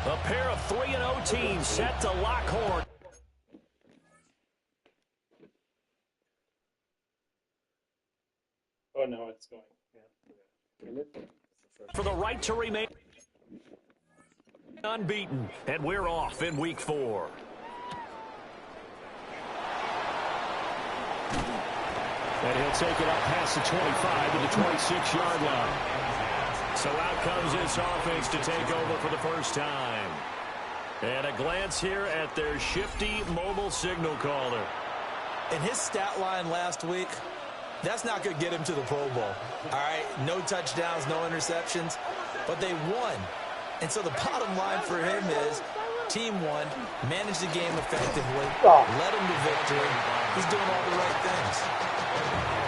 A pair of 3-0 teams set to lock horns. Oh, no, it's going. Yeah. For the right to remain unbeaten. And we're off in week 4. And he'll take it up past the 25 to the 26-yard line. So out comes this offense to take over for the first time. And a glance here at their shifty mobile signal caller. In his stat line last week, that's not going to get him to the Pro Bowl. All right, no touchdowns, no interceptions, but they won. And so the bottom line for him is team won, managed the game effectively, led him to victory. He's doing all the right things.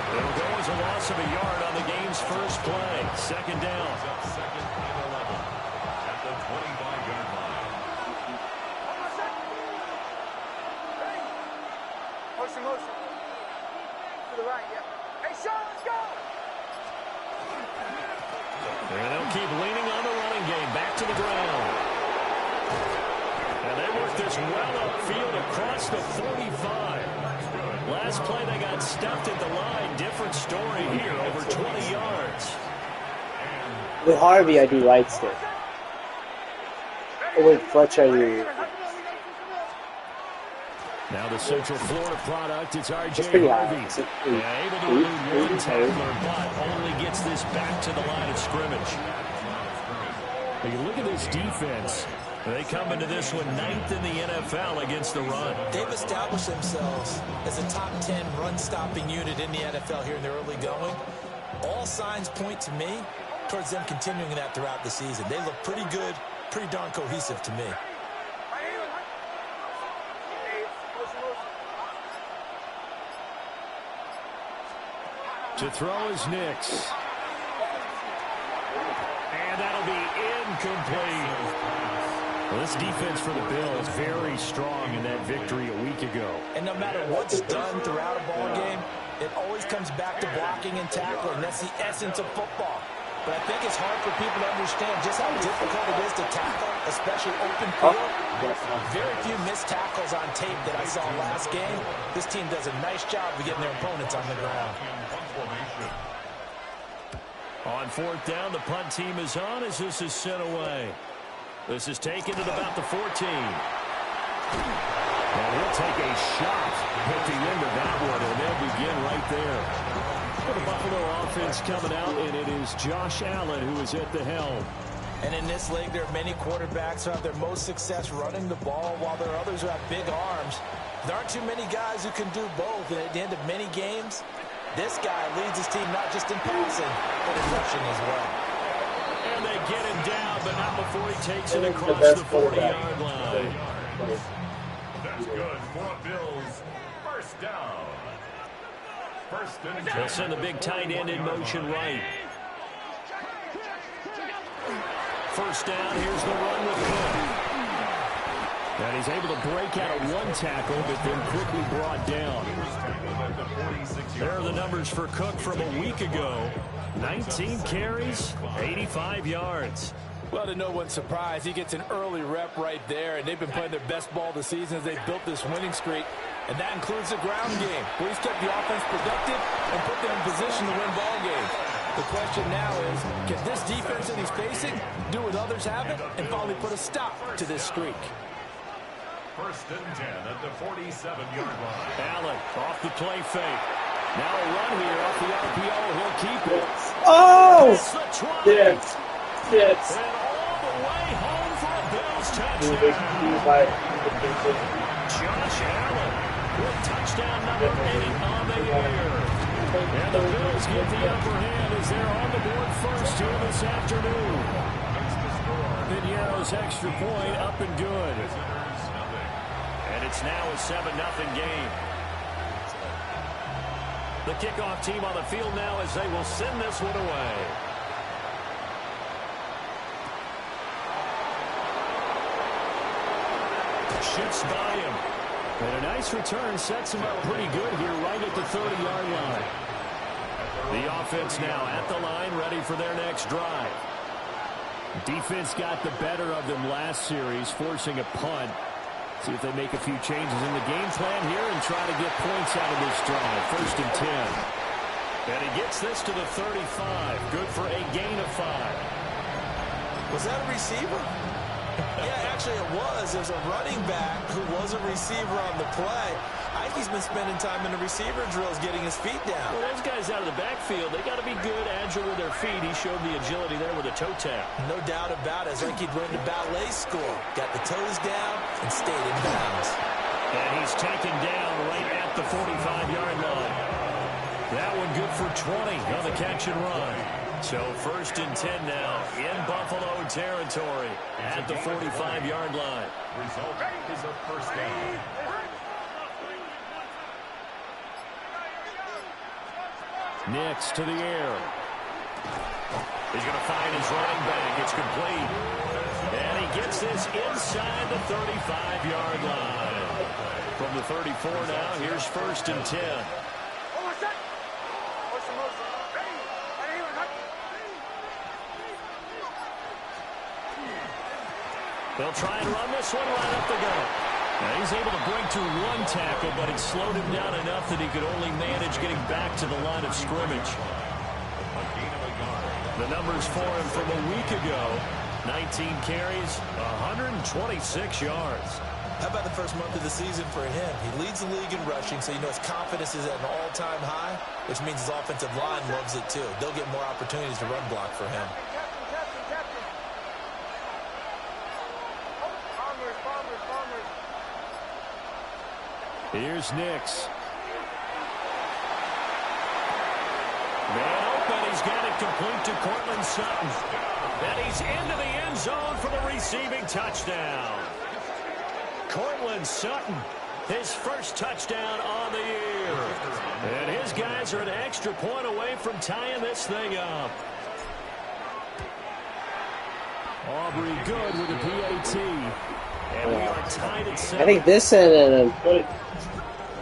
It'll go as a loss of a yard on the game's first play. Second down. Second and 11 at the 25-yard line. Motion. To the right, yeah. Hey, Sean, let's go! And they'll keep leaning on the running game. Back to the ground. And they work this well upfield across the 45. Last play, they got stuffed at the line. Different story here, over 20 yards. With Harvey, I do right stick. Oh, with Fletch, I do. Now the Central Florida product, it's R.J. Harvey. Able to elude one tackler, but only gets this back to the line of scrimmage. Now you look at this defense. They come into this one 9th in the NFL against the run. They've established themselves as a top 10 run-stopping unit in the NFL here in the early going. All signs point to me towards them continuing that throughout the season. They look pretty good, pretty darn cohesive to me. To throw is Nix. And that'll be incomplete. Well, this defense for the Bills very strong in that victory a week ago. And no matter what's done throughout a ball game, it always comes back to blocking and tackling. That's the essence of football. But I think it's hard for people to understand just how difficult it is to tackle, especially open field. Very few missed tackles on tape that I saw last game. This team does a nice job of getting their opponents on the ground. On 4th down, the punt team is on as this is sent away. This is taken to about the 14. And he'll take a shot at the end of that one, and they'll begin right there. For the Buffalo offense coming out, and it is Josh Allen who is at the helm. And in this league, there are many quarterbacks who have their most success running the ball, while there are others who have big arms. There aren't too many guys who can do both, and at the end of many games, this guy leads his team not just in passing, but in rushing as well. And they get him down, but not before he takes it across the 40-yard line. That's good for Bills. First down. First and 10. They'll send the big tight end in motion right. First down, here's the run with Cook. And he's able to break out of one tackle, but then quickly brought down. There are the numbers for Cook from a week ago. 19 carries, 85 yards. Well, to no one's surprise, he gets an early rep right there, and they've been playing their best ball this season as they've built this winning streak. And that includes the ground game, where he's kept the offense productive and put them in position to win ball games. The question now is, can this defense that he's facing do what others haven't and finally put a stop to this streak? First and 10 at the 47-yard line. Allen off the play fake. Now a run here off the RPO. He'll keep it. Oh! Yes. Yes. And all the way home for a Bills touchdown. Josh Allen with touchdown number 8 on the year. And the Bills get the upper hand as they're on the board first here this afternoon. Piñeiro's extra point up and good. And it's now a 7-0 game. The kickoff team on the field now as they will send this one away. Shoots by him. And a nice return sets him up pretty good here right at the 30-yard line. The offense now at the line, ready for their next drive. Defense got the better of them last series, forcing a punt. See if they make a few changes in the game plan here and try to get points out of this drive. 1st and 10. And he gets this to the 35. Good for a gain of 5. Was that a receiver? Yeah, actually it was. There's a running back who was a receiver on the play. Ikey's been spending time in the receiver drills getting his feet down. Well, those guys out of the backfield, they got to be good, agile with their feet. He showed the agility there with a toe tap. No doubt about it. It's like he'd learned a ballet school. Got the toes down and stayed in bounds. And he's taken down right at the 45-yard line. That one good for 20 on the catch and run. So 1st and 10 now in Buffalo territory at the 45-yard line. Result is a 1st down. Nix to the air. He's going to find his running back. It's complete. And he gets this inside the 35-yard line. From the 34 now, here's 1st and 10. They'll try and run this one right up the gut. Now he's able to break to 1 tackle, but it slowed him down enough that he could only manage getting back to the line of scrimmage. The numbers for him from a week ago, 19 carries, 126 yards. How about the first month of the season for him? He leads the league in rushing, so you know his confidence is at an all-time high, which means his offensive line loves it too. They'll get more opportunities to run block for him. Here's Nix. Man open, he's got it complete to Cortland Sutton. And he's into the end zone for the receiving touchdown. Cortland Sutton, his first touchdown on the year. And his guys are an extra point away from tying this thing up. Aubrey good with a PAT. And we are tied at 7. I think this and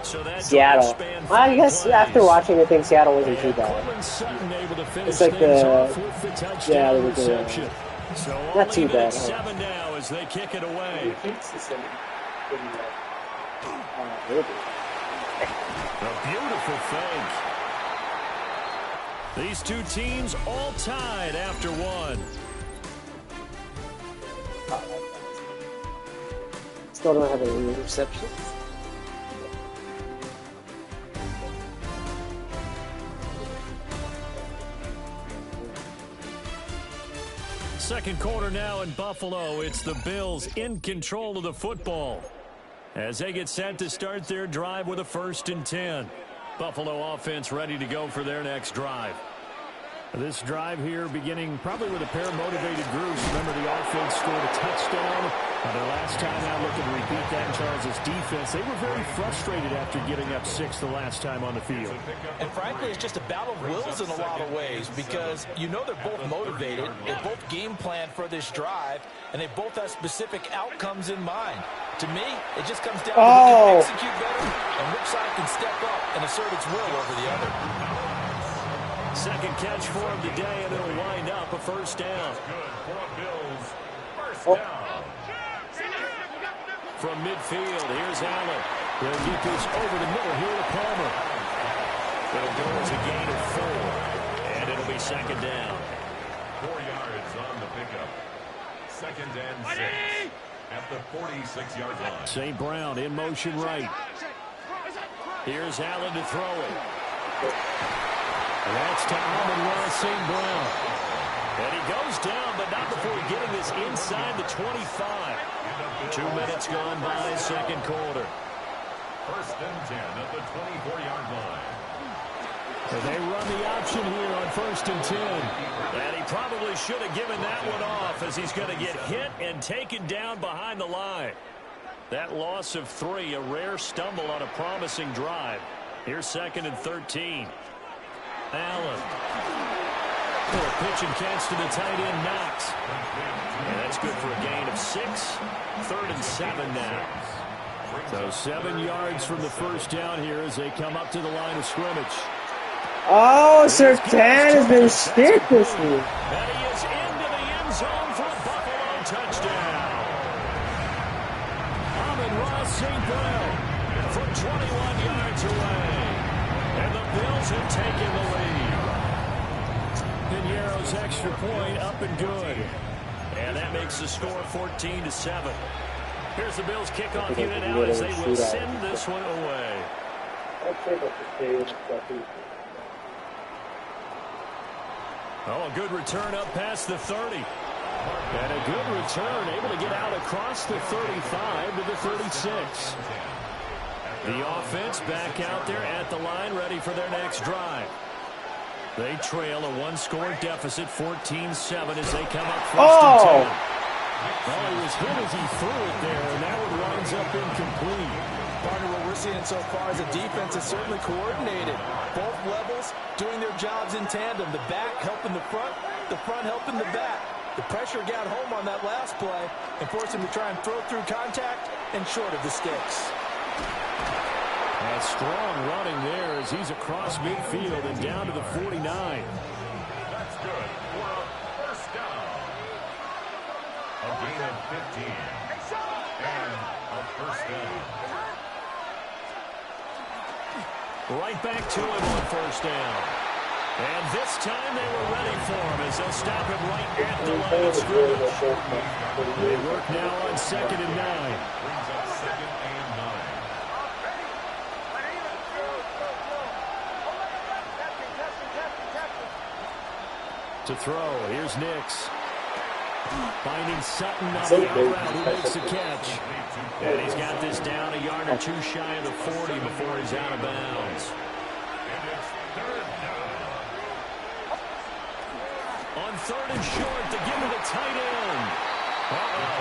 So Seattle. I guess after watching, I think Seattle wasn't too bad. It's like the reception. So not too bad. 7 now as they kick it away. A beautiful fake. These two teams all tied after 1. Still don't have any receptions. Second quarter now in Buffalo. It's the Bills in control of the football as they get set to start their drive with a 1st and 10. Buffalo offense ready to go for their next drive. This drive here beginning probably with a pair of motivated groups. Remember, the offense scored a touchdown. Their last time out looking to repeat that in Charles' defense. They were very frustrated after giving up 6 the last time on the field. And frankly, it's just a battle of wills in a lot of ways because you know they're both motivated. They both game plan for this drive, and they both have specific outcomes in mind. To me, it just comes down to who can execute better and which side can step up and assert its will over the other. Second catch for him today, and it'll wind up a 1st down. Good for Bills. 1st down. From midfield, here's Allen. They'll get this over the middle here to Palmer. It'll go as a gain of 4, and it'll be 2nd down. 4 yards on the pickup. 2nd and 6 at the 46-yard line. St. Brown in motion right. Here's Allen to throw it. That's to Amon-Ra St. Brown. And he goes down, but not before getting this inside the 25. 2 minutes gone by, second quarter. 1st and 10 at the 24-yard line. So they run the option here on 1st and 10. And he probably should have given that one off as he's going to get hit and taken down behind the line. That loss of 3, a rare stumble on a promising drive. Here's 2nd and 13. Allen. Pitch and catch to the tight end, Knox. And that's good for a gain of 6. 3rd and 7 now. So 7 yards from the 1st down here as they come up to the line of scrimmage. Oh, Surtain has been stiff this week. And he is into the end zone for a Buffalo touchdown. Amon-Ra St. Brown from 21 yards away. And the Bills have taken the lead. Piñeiro's extra point up and good. And that makes the score 14-7. Here's the Bills kickoff unit now as they will send this one away. Oh, a good return up past the 30. And a good return, able to get out across the 35 to the 36. The offense back out there at the line, ready for their next drive. They trail a one-score deficit, 14-7, as they come up first and 10. Well, he was hit as he threw it there, and that one winds up incomplete. Partner, what we're seeing so far is the defense is certainly coordinated. Both levels doing their jobs in tandem. The back helping the front helping the back. The pressure got home on that last play and forced him to try and throw through contact and short of the sticks. A strong running there as he's across midfield and down to the 49. That's good for a first down. A gain of 15. And a first down. Right back to him on first down. And this time they were ready for him as they'll stop him right at the line of scrimmage. They work now on 2nd and 9. Brings up 2nd and 9. To throw, here's Nix. Finding Sutton on the out route, who makes the catch. And he's got this down a yard or two shy of the 40 before he's out of bounds. And it's 3rd down. On 3rd and short, to give to the tight end.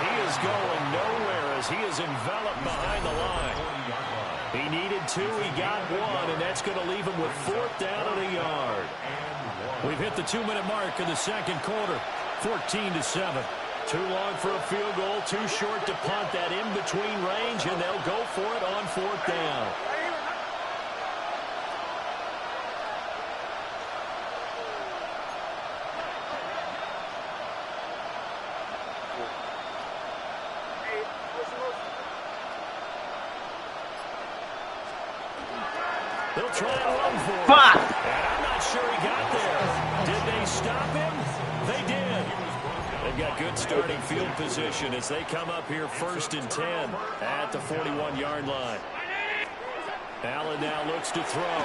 He is going nowhere as he is enveloped behind the line. He needed 2, he got 1, and that's going to leave him with 4th down and a yard. We've hit the 2-minute mark in the second quarter, 14-7. Too long for a field goal, too short to punt that in-between range, and they'll go for it on 4th down. They'll try and run for it. Fuck! And I'm not sure he got there. Did they stop him? They did. They've got good starting field position as they come up here 1st and 10 at the 41-yard line. Allen now looks to throw.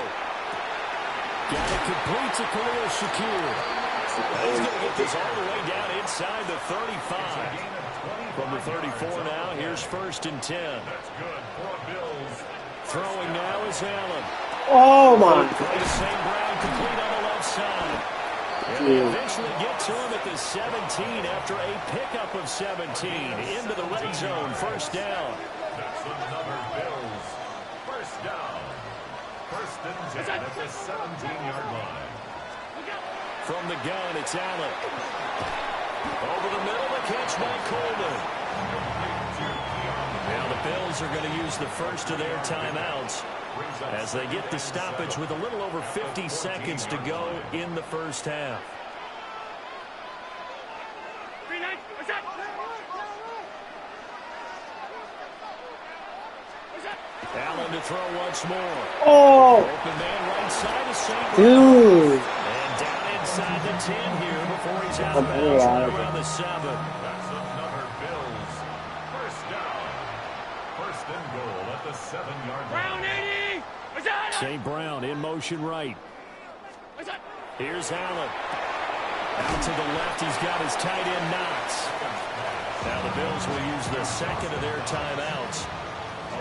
Got it complete to Khalil Shakir. He's going to get this all the way down inside the 35. From the 34 now, here's 1st and 10. That's good for Bills. Throwing now is Allen. Oh my! St. Brown complete on the left side. And they eventually get to him at the 17 after a pickup of 17 into the red zone. 1st down. That's another Bills. 1st down. 1st and 10 at the 17-yard line. From the gun, it's Allen. Over the middle, the catch by Coleman. Now the Bills are going to use the first of their timeouts as they get the stoppage with a little over 50 seconds to go in the first half. Allen to throw once more. Oh! Open man right side of St. Dude! And down inside the 10 here before he's out of bounds right around the 7. That's another Bills. 1st down. 1st and goal at the 7-yard line. St. Brown in motion right. Here's Allen. Out to the left, he's got his tight end Knox. Now the Bills will use the second of their timeouts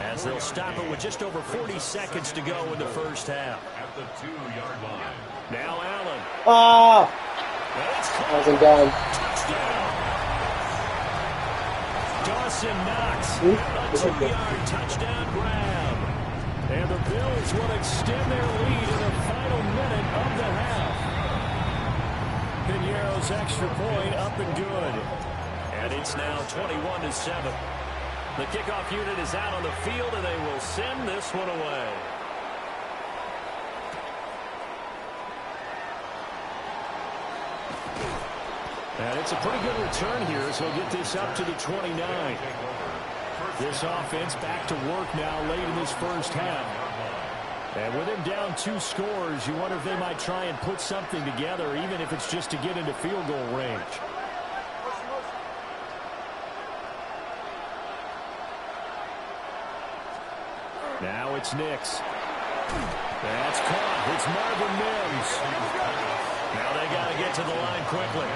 as they'll stop it with just over 40 seconds to go in the first half. At the 2-yard line. Now Allen. Oh! Wasn't done. Touchdown. Dawson Knox, a 2-yard touchdown grab. And the Bills will extend their lead in the final minute of the half. Piñeiro's extra point up and good. And it's now 21-7. The kickoff unit is out on the field, and they will send this one away. And it's a pretty good return here as he'll get this up to the 29. This offense back to work now late in this first half. And with him down 2 scores, you wonder if they might try and put something together, even if it's just to get into field goal range. Now it's Nix. That's caught. It's Marvin Mims. Now they got to get to the line quickly.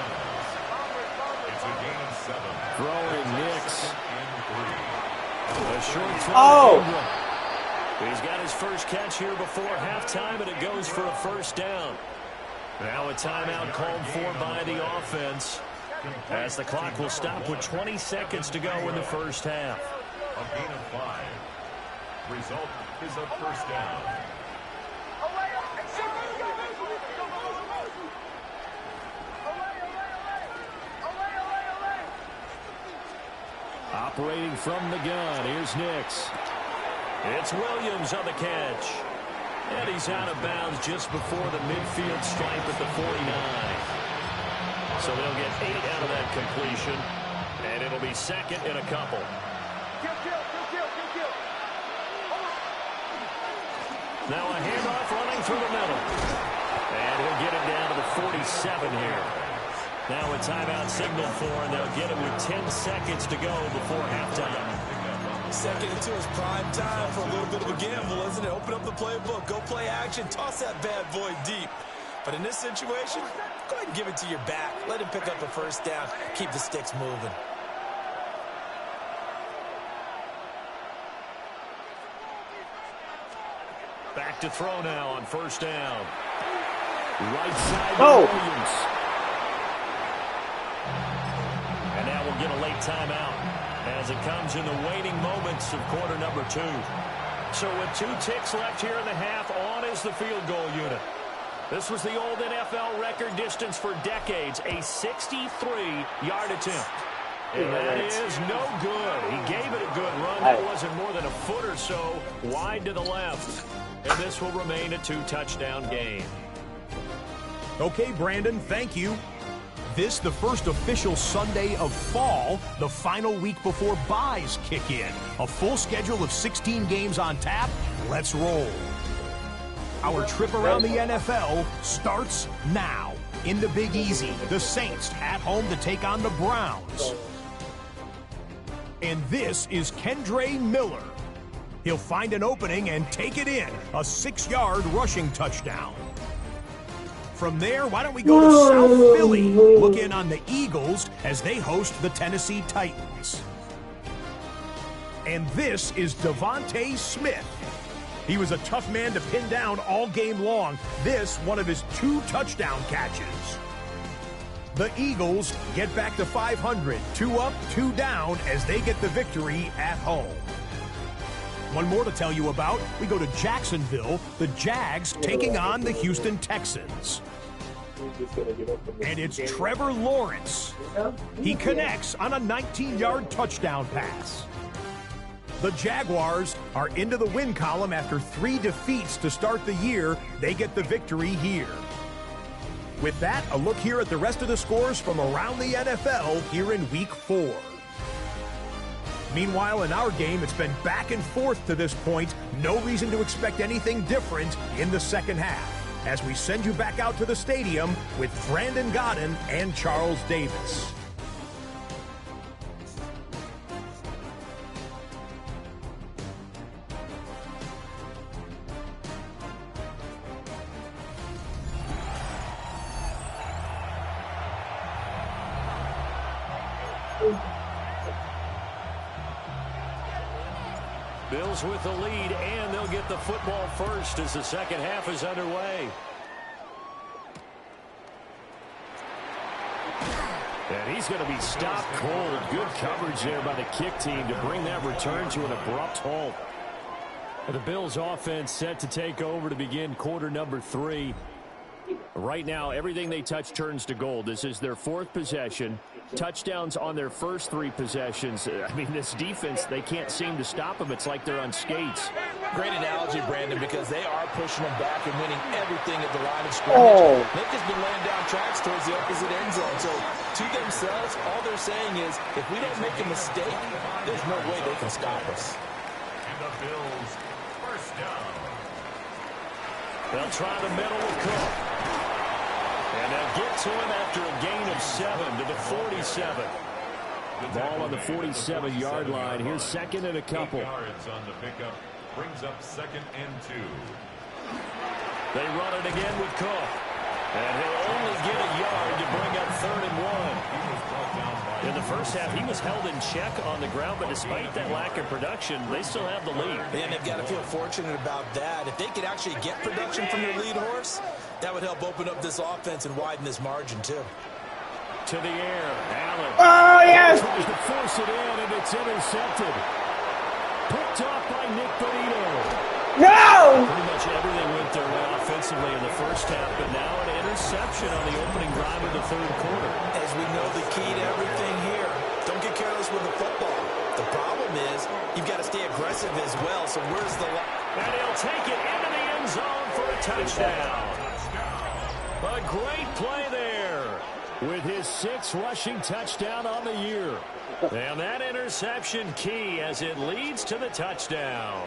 It's a gain of 7. Throwing Nix. A short throw. Oh! He's got his first catch here before halftime, and it goes for a first down. Now a timeout called for by the offense, as the clock will stop with 20 seconds to go in the first half. A gain of 5. Result is a first down. Operating from the gun, here's Nix. It's Williams on the catch. And he's out of bounds just before the midfield stripe at the 49. So they'll get 8 out of that completion. And it'll be second in a couple. Now a handoff running through the middle. And he'll get it down to the 47 here. Now a timeout signal for, and they'll get it with 10 seconds to go before halftime. Second into his prime time for a little bit of a gamble, isn't it? Open up the playbook, go play action, toss that bad boy deep. But in this situation, go ahead and give it to your back. Let him pick up a first down. Keep the sticks moving. Back to throw now on first down. Right side Williams. And now we'll get a late timeout as it comes in the waning moments of quarter number 2. So with 2 ticks left here in the half, on is the field goal unit. This was the old NFL record distance for decades, a 63-yard attempt. And that is no good. He gave it a good run. That wasn't more than a foot or so wide to the left. And this will remain a 2-touchdown game. Okay, Brandon, thank you. This, the first official Sunday of fall, the final week before byes kick in. A full schedule of 16 games on tap. Let's roll. Our trip around the NFL starts now. In the Big Easy, the Saints at home to take on the Browns. And this is Kendre Miller. He'll find an opening and take it in. A 6-yard rushing touchdown. From there, why don't we go to South Philly? Look in on the Eagles as they host the Tennessee Titans. And this is Devontae Smith. He was a tough man to pin down all game long. This, one of his 2 touchdown catches. The Eagles get back to 500, 2 up, 2 down as they get the victory at home. One more to tell you about. We go to Jacksonville, the Jags taking on the Houston Texans. And it's Trevor Lawrence. He connects on a 19-yard touchdown pass. The Jaguars are into the win column after 3 defeats to start the year. They get the victory here. With that, a look here at the rest of the scores from around the NFL here in Week 4. Meanwhile, in our game, it's been back and forth to this point. No reason to expect anything different in the second half, as we send you back out to the stadium with Brandon Gaudin and Charles Davis. Bills with the lead, and they'll get the football first as the second half is underway. And he's going to be stopped cold. Good coverage there by the kick team to bring that return to an abrupt halt. The Bills offense set to take over to begin quarter number 3. Right now, everything they touch turns to gold. This is their 4th possession. Touchdowns on their first 3 possessions. I mean, this defense, they can't seem to stop them. It's like they're on skates. Great analogy, Brandon, because they are pushing them back and winning everything at the line of scrimmage. They've just been laying down tracks towards the opposite end zone. So, to themselves, all they're saying is, if we don't make a mistake, there's no way they can stop us. And the Bills, first down. They'll try the middle with Cook. And they'll get to him after a gain of 7 to the 47. Ball on the 47-yard line. Here's 2nd and a couple. 8 yards on the pickup. Brings up 2nd and 2. They run it again with Cook. And he'll only get a yard to bring up 3rd and 1. In the first half, he was held in check on the ground, but despite that lack of production, they still have the lead. And they've got to feel fortunate about that. If they could actually get production from their lead horse, that would help open up this offense and widen this margin, too. To the air, Allen. Oh, yes! Tries to force it in, and it's intercepted. Picked off by Nick Bonito. No! Pretty much everything went their way offensively in the first half, but now an interception on the opening drive of the 3rd quarter. As we know, the key to everything here, don't get careless with the football. The problem is you've got to stay aggressive as well, so where's the line? And he'll take it into the end zone for a touchdown. A great play there with his 6th rushing touchdown on the year. And that interception key as it leads to the touchdown.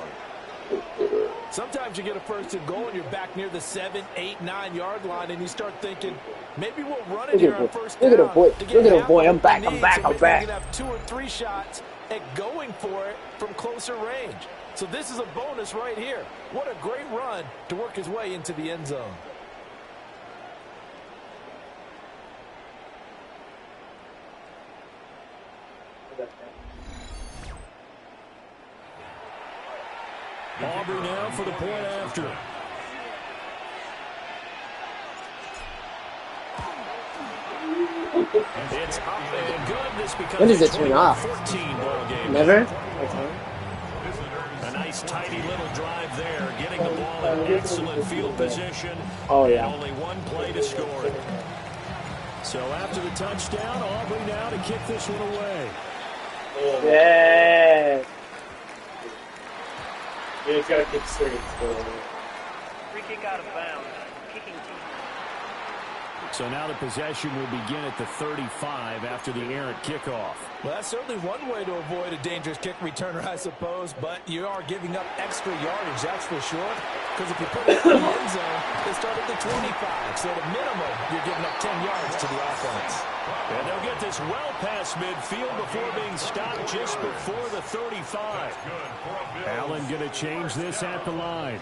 Sometimes you get a 1st and goal and you're back near the 7, 8, 9-yard line and you start thinking, maybe we'll run it here on 1st down. Look at him, boy. I'm back. I'm back. We can have 2 or 3 shots at going for it from closer range. So this is a bonus right here. What a great run to work his way into the end zone. Aubrey now for the point after. It's up and good. This becomes when does it turn off? 14 ball game. Never? A nice tidy little drive there, getting the ball in excellent field position. Oh, yeah. And only 1 play to score it. So after the touchdown, Aubrey now to kick this one away. Yeah. He's got to kick straight. Free kick out of bounds. Kicking team. So now the possession will begin at the 35 after the errant kickoff. Well, that's certainly one way to avoid a dangerous kick returner, I suppose, but you are giving up extra yardage, that's for sure. Because if you put it in the end zone, they start at the 25. So at a minimum, you're giving up 10 yards to the offense. And they'll get this well past midfield before being stopped just before the 35. Allen going to change this at the line.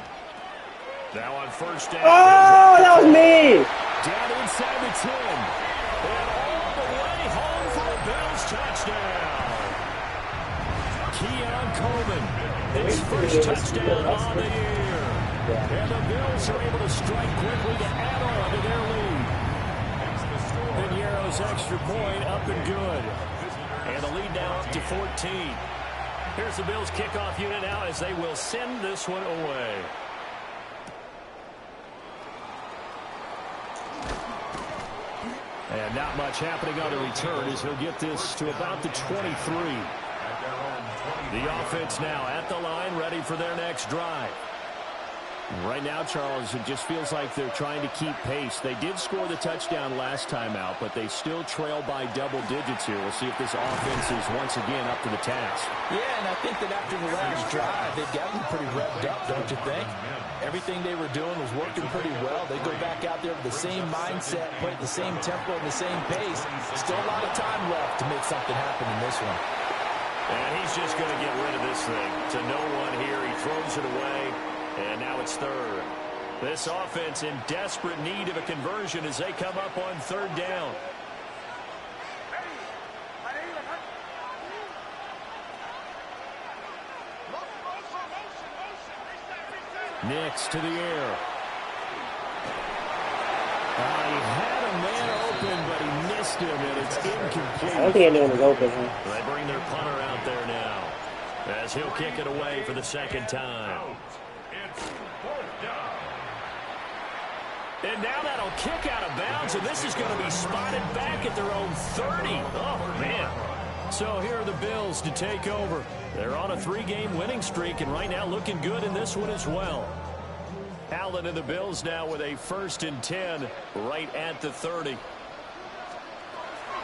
Now on 1st down. Oh, that was me! Down inside the 10. And all the way home for a Bills touchdown. Keon Coleman, his first touchdown on the year. And the Bills are able to strike quickly to add on to their lead. Piñeiro's extra point up and good. And the lead now up to 14. Here's the Bills kickoff unit now as they will send this one away. And not much happening on the return as he'll get this to about the 23. The offense now at the line, ready for their next drive. Right now, Charles, it just feels like they're trying to keep pace. They did score the touchdown last time out, but they still trail by double digits here. We'll see if this offense is once again up to the task. Yeah, and I think that after the last drive, they've gotten pretty revved up, don't you think? Everything they were doing was working pretty well. They go back out there with the same mindset, play at the same tempo and the same pace. Still a lot of time left to make something happen in this one. And he's just going to get rid of this thing. To no one here. He throws it away. And now it's 3rd. This offense in desperate need of a conversion as they come up on 3rd down. Nix to the air. He had a man open, but he missed him, and it's incomplete. I don't think anyone was open, huh? They bring their punter out there now as he'll kick it away for the 2nd time. And now that'll kick out of bounds, and this is going to be spotted back at their own 30. Oh, man. So here are the Bills to take over. They're on a 3-game winning streak, and right now looking good in this one as well. Allen and the Bills now with a 1st and 10 right at the 30.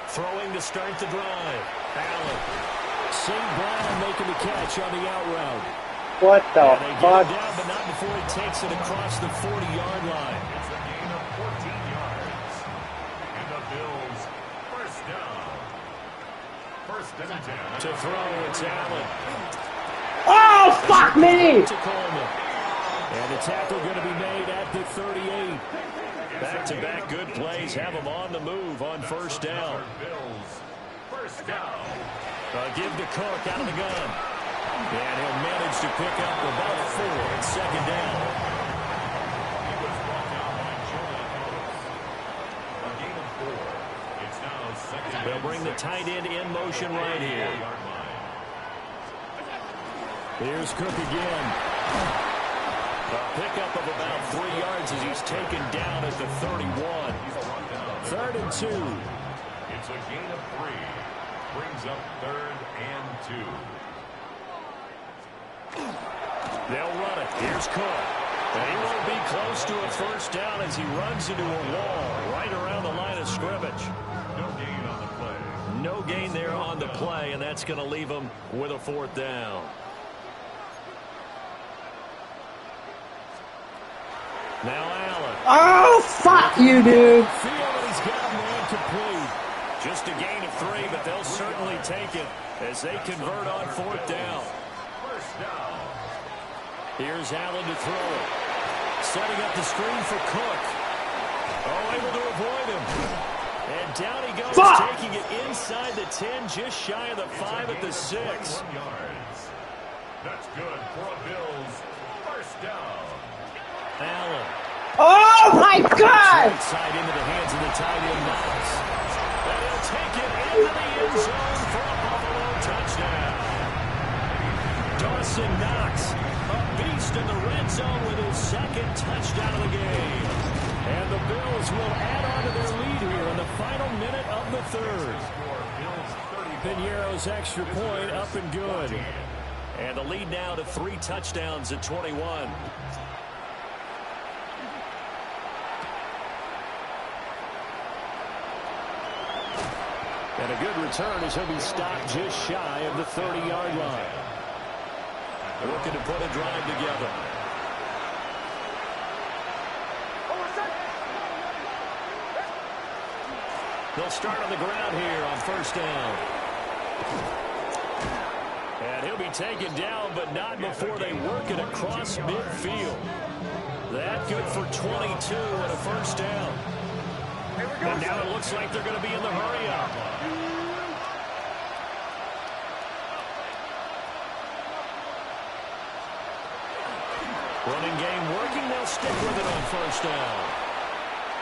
Throwing to start the drive. Allen. St. Brown making the catch on the out route. What the fuck? They get it down, but not before he takes it across the 40-yard line. It's a gain of 14 yards. And the Bills, first down. 1st and 10. To throw, it's Allen. Oh, fuck me! To Coleman. And the tackle going to be made at the 38. Back-to-back good plays have them on the move on 1st down. Bills, first down. Give to Cook out of the gun. And he'll manage to pick up about 4 at 2nd down. He was brought down by Julian Ellis. A gain of 4. It's now 2nd and They'll bring the 6. tight end in motion right here. Here's Cook again. A pickup of about 3 yards as he's taken down at the 31. 3rd and 2. It's a gain of 3. Brings up 3rd and 2. They'll run it. Here's Cook. And he won't be close to a 1st down as he runs into a wall right around the line of scrimmage. No gain on the play. No gain there on the play, and that's going to leave him with a 4th down. Now Allen. Oh, fuck you, dude. Field, he's got a man complete. Just a gain of 3, but they'll certainly take it as they convert on 4th down. First down. Here's Allen to throw it. Setting up the screen for Cook. Oh, able to avoid him. And down he goes, taking it inside the 10, just shy of the 5 at the 6. 1 yards. That's good for a Bills. First down. Allen. Oh, my God! Inside into the hands of the tight end Knox. And he'll take it into the end zone for a Buffalo touchdown. Dawson Knox, a beast in the red zone with his 2nd touchdown of the game. And the Bills will add on to their lead here in the final minute of the 3rd. Piñeiro's extra point up and good. And the lead now to 3 touchdowns at 21. And a good return as he'll be stopped just shy of the 30-yard line. Looking to put a drive together. They'll start on the ground here on 1st down. And he'll be taken down, but not before they work it across midfield. That good for 22 and a 1st down. And now it looks like they're going to be in the hurry-up. Running game working. They'll stick with it on 1st down.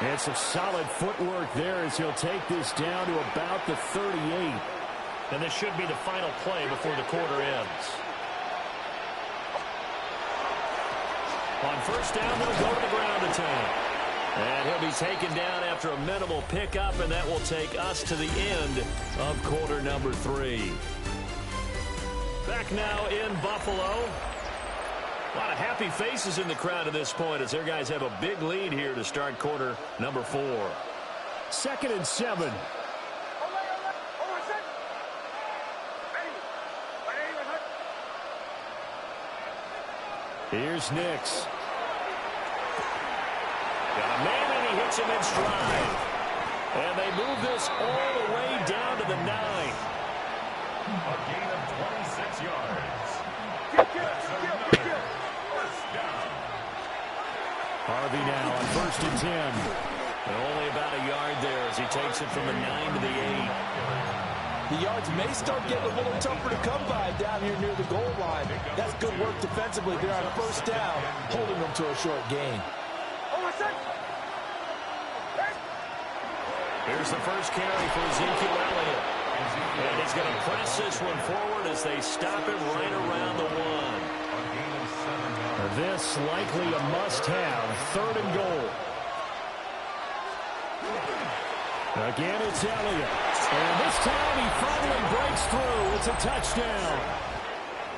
And some solid footwork there as he'll take this down to about the 38. And this should be the final play before the quarter ends. On 1st down, they'll go to the ground attack. And he'll be taken down after a minimal pickup, and that will take us to the end of quarter number 3. Back now in Buffalo. A lot of happy faces in the crowd at this point as their guys have a big lead here to start quarter number 4. 2nd and 7. Here's Nix. Got a man, and he hits him in stride. And they move this all the way down to the 9. A gain of 26 yards. First down. Harvey now on 1st and 10. And only about a yard there as he takes it from the 9 to the 8. The yards may start getting a little tougher to come by down here near the goal line. That's good work defensively there on 1st down, holding them to a short gain. Here's the first carry for Ezekiel Elliott. And he's going to press this one forward as they stop him right around the 1. A gain of 7 yards. This likely a must-have. 3rd and goal. Again, it's Elliott. And this time he finally breaks through. It's a touchdown.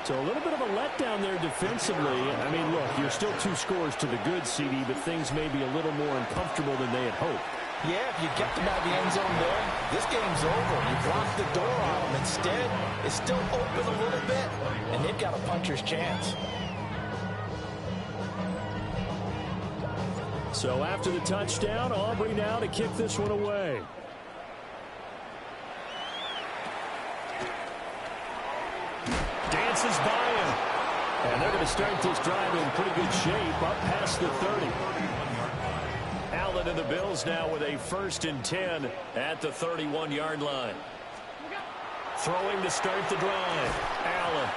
So a little bit of a letdown there defensively. I mean, look, you're still 2 scores to the good, CD, but things may be a little more uncomfortable than they had hoped. Yeah, if you get them out of the end zone there, this game's over. You blocked the door on them. Instead, it's still open a little bit, and they've got a puncher's chance. So after the touchdown, Aubrey now to kick this one away. Dances by him. And they're going to start this drive in pretty good shape, up past the 30. Allen and the Bills now with a 1st and 10 at the 31-yard line. Throwing to start the drive. Allen.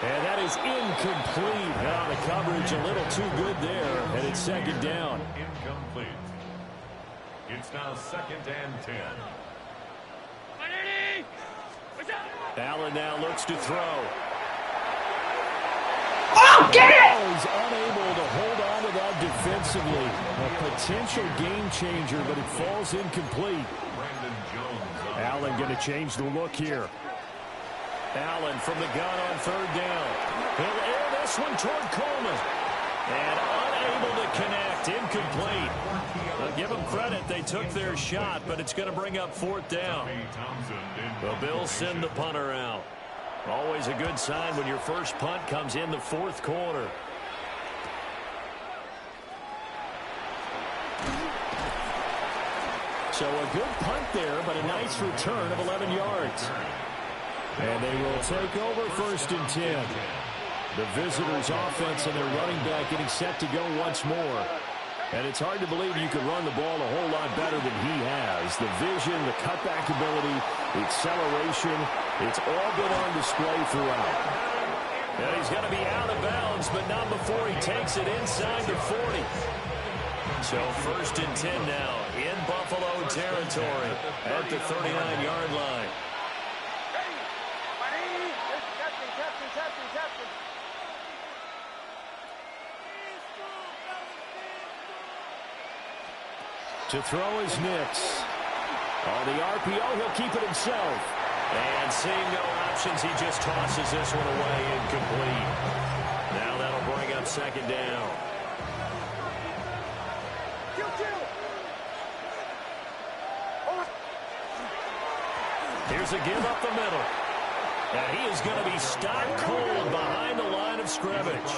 And that is incomplete. Now the coverage a little too good there, and it's 2nd down. Incomplete. It's now 2nd and 10. Allen now looks to throw. Oh, get it! He's unable to hold on to that defensively. A potential game changer, but it falls incomplete. Brandon Jones. Allen going to change the look here. Allen from the gun on 3rd down. He'll air this one toward Coleman. And unable to connect. Incomplete. I'll give them credit. They took their shot, but it's going to bring up 4th down. The Bills send the punter out. Always a good sign when your first punt comes in the 4th quarter. So a good punt there, but a nice return of 11 yards. And they will take over 1st and 10. The visitors' offense and their running back getting set to go once more. And it's hard to believe you could run the ball a whole lot better than he has. The vision, the cutback ability, the acceleration, it's all been on display throughout. And he's going to be out of bounds, but not before he takes it inside the 40. So 1st and 10 now in Buffalo territory at the 39-yard line. To throw is Nix. On the RPO, he'll keep it himself. And seeing no options, he just tosses this one away incomplete. Now that'll bring up 2nd down. Here's a give up the middle. And he is going to be stopped cold behind the line of scrimmage.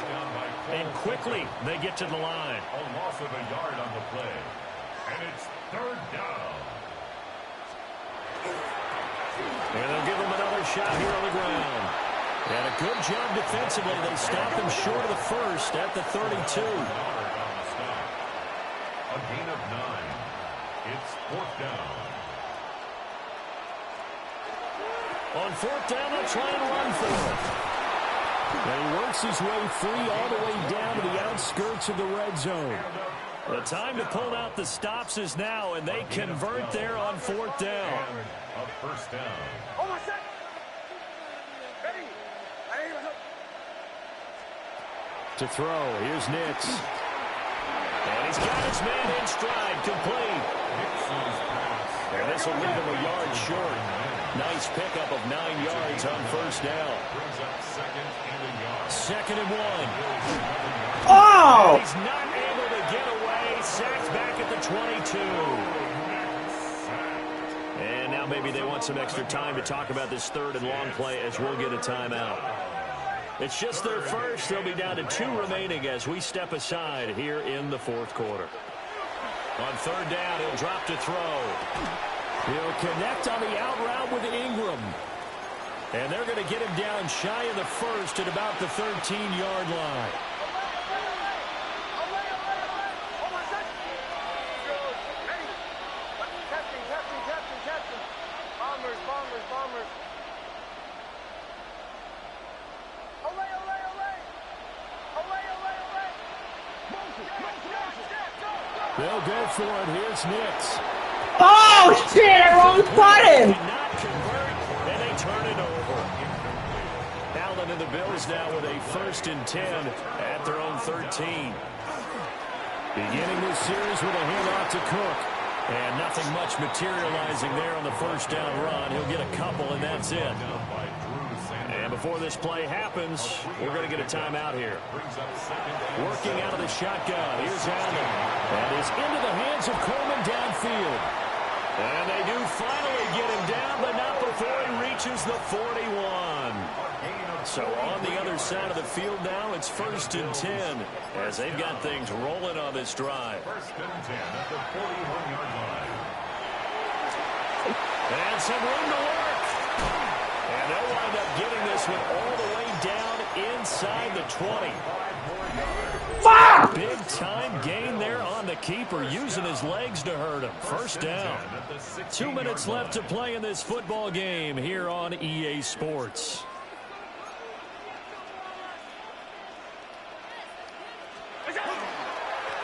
And quickly, they get to the line. A loss of a yard on the play. And it's 3rd down. And they'll give him another shot here on the ground. And a good job defensively. They stop him short of the 1st at the 32. A gain of 9. It's 4th down. On 4th down, they'll try and run for it. And he works his way free all the way down to the outskirts of the red zone. The time to pull out the stops is now, and they convert there on 4th down. A 1st down. To throw, here's Nix. And he's got his man in stride, complete. And this will leave him a yard short. Nice pickup of 9 yards on 1st down. 2nd and 1. Oh! He's not able to get away. Sacked back at the 22. And now maybe they want some extra time to talk about this 3rd and long play as we'll get a timeout. It's just their first. They'll be down to 2 remaining as we step aside here in the 4th quarter. On 3rd down, he'll drop to throw. He'll connect on the out route with Ingram. And they're going to get him down shy of the 1st at about the 13-yard line. They'll go for it. Here's Nix. Oh, shit, wrong button. Not convert, and they turn it over. Allen and the Bills now with a 1st and 10 at their own 13. Beginning this series with a handoff to Cook. And nothing much materializing there on the first down run. He'll get a couple, and that's it. And before this play happens, we're going to get a timeout here. Working out of the shotgun. Here's Allen. That is into the hands of Coleman downfield. And they do finally get him down, but not before he reaches the 41. So on the other side of the field now, it's 1st and 10 as they've got things rolling on this drive. 1st and 10 at the 41-yard line. And some room to work. And they'll wind up getting this one all the way down inside the 20. Fuck! Big time gain there on the keeper, using his legs to hurt him. 1st down. 2 minutes left to play in this football game here on EA Sports.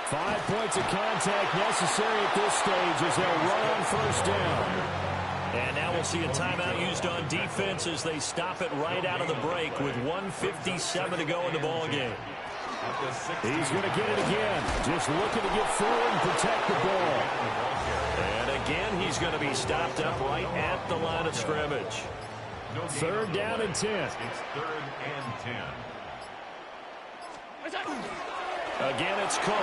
Five points of contact necessary at this stage as they'll run on 1st down. And now we'll see a timeout used on defense as they stop it right out of the break with 1:57 to go in the ball game. He's going to get it again. Just looking to get forward and protect the ball. And again, he's going to be stopped up right at the line of scrimmage. 3rd down and 10. It's 3rd and 10. Again, it's Cook.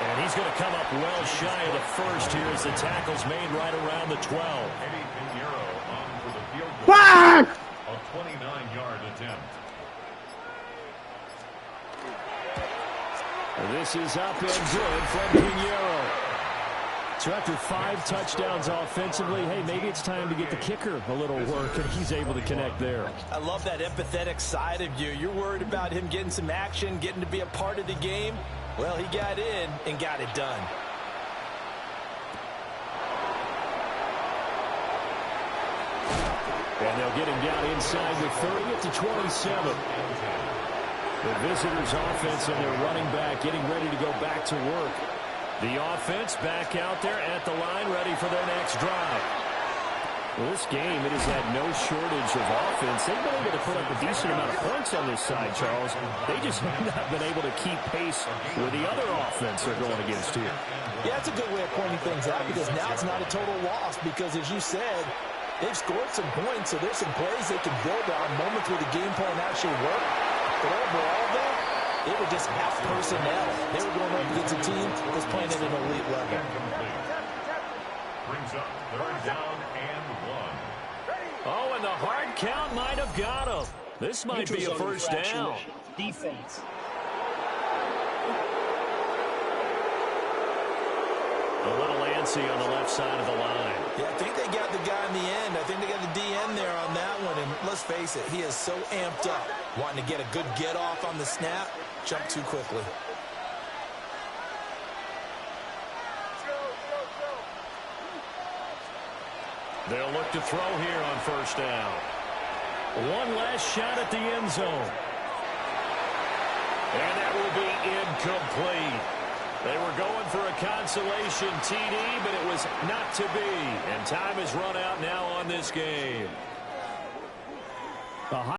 And he's going to come up well shy of the first here as the tackle's made right around the 12. Eddie Pinheiro on for the field goal. Fuck! A 29-yard attempt. This is up and good from Pinheiro. So after 5 touchdowns offensively, hey, maybe it's time to get the kicker a little work, and he's able to connect there. I love that empathetic side of you. You're worried about him getting some action, getting to be a part of the game. Well, he got in and got it done. And they'll get him down inside the 30 at the 27. The visitors' offense and their running back getting ready to go back to work. The offense back out there at the line, ready for their next drive. Well, this game, it has had no shortage of offense. They've been able to put up a decent amount of points on this side, Charles. They just have not been able to keep pace with the other offense they're going against here. Yeah, that's a good way of pointing things out because now it's not a total loss because, as you said, they've scored some points, so there's some plays they can build on, moments where the game plan actually worked. But overall, though, it was just half personnel. They were going up against a team that was playing at an elite level. Brings up 3rd down and 1. Oh, and the hard count might have got him. This might be a 1st down. Defense. A little antsy on the left side of the line. Yeah, I think they got the guy in the end. I think they got the DN there on that one. And let's face it, he is so amped up, wanting to get a good get-off on the snap, jump too quickly. They'll look to throw here on 1st down. One last shot at the end zone. And that will be incomplete. They were going for a consolation TD, but it was not to be. And time has run out now on this game.